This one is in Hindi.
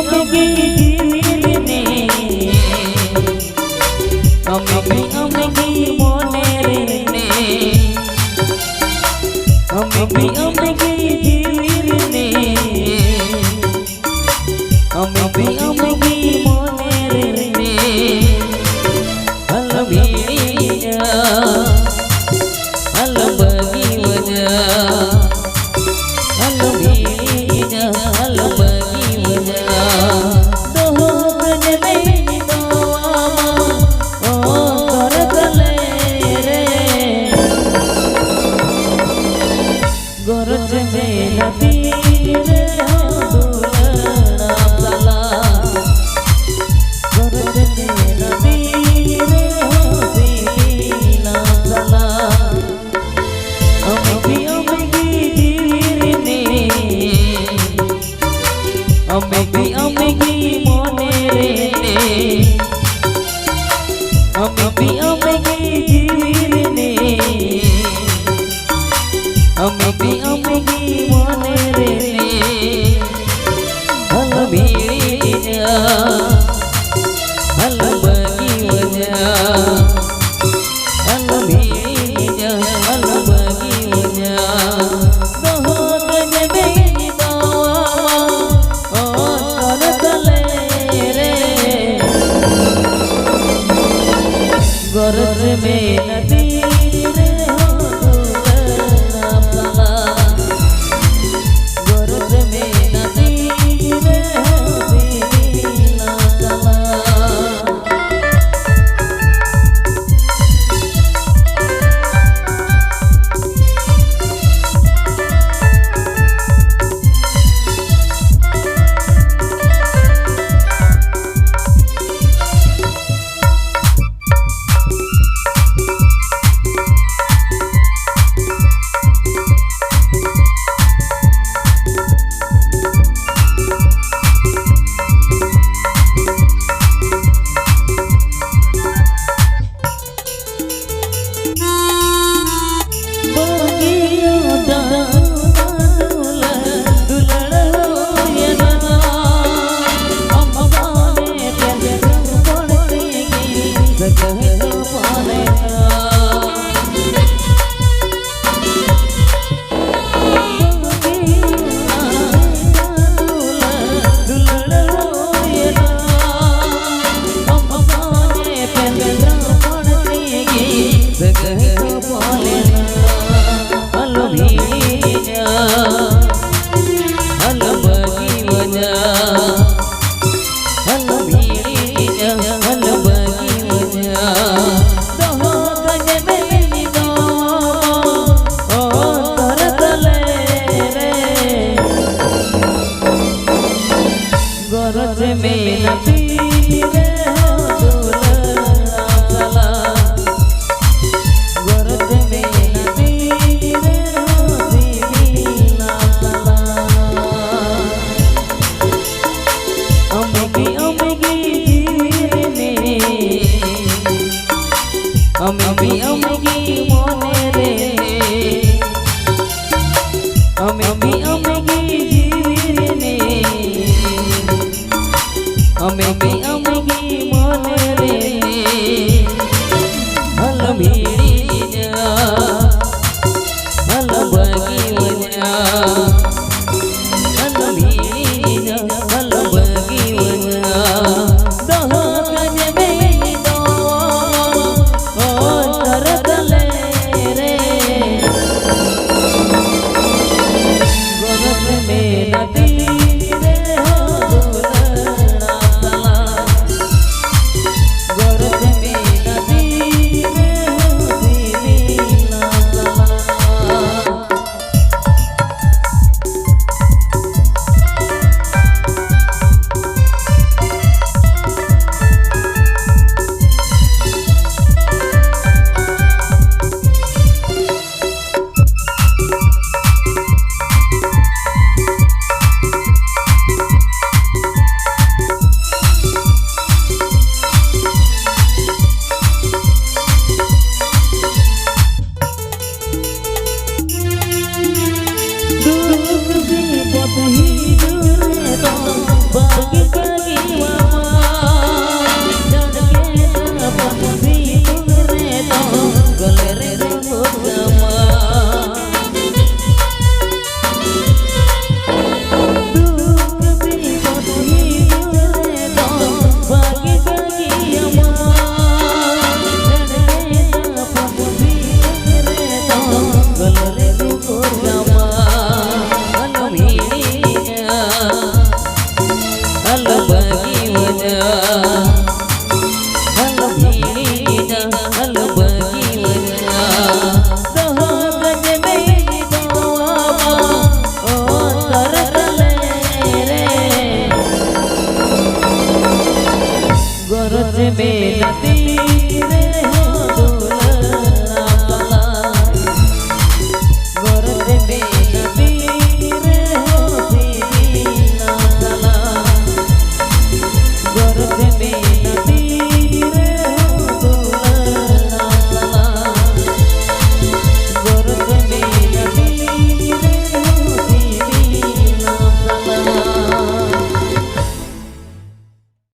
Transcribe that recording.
अमगी जीवने अमगी मोने रे अमगी जीवने अमगी मोने रे अलबीया अलबगी वजा अलबीया अलबगी वजा दोहन में दोआ ओ कर गले रे गरज में नदी रे दुलना सला गरज में नदी रे दीना सला अमगी जीवने अमगी मोने रे अमगी जीवने अमगी मोने रे अलबीया अलबगी वजा अलबीया अलबगी वजा दोहन में दोआ ओ कर गले रे गरज में नदी रे दुलना सला गरज में नदी रे दीना सला गरज में नदी रे दुलना सला गरज में नदी रे दीना सला अमगी जीवने अमगी मोने रे अमगी जीवने अमगी मोने रे अलबीया अलबगी वजा अलबीया अलबगी वजा दोहन में दोआ ओ कर गले रे गरज में नदी रे दुलना सला गरज में नदी रे दीना सला दुख विपद ही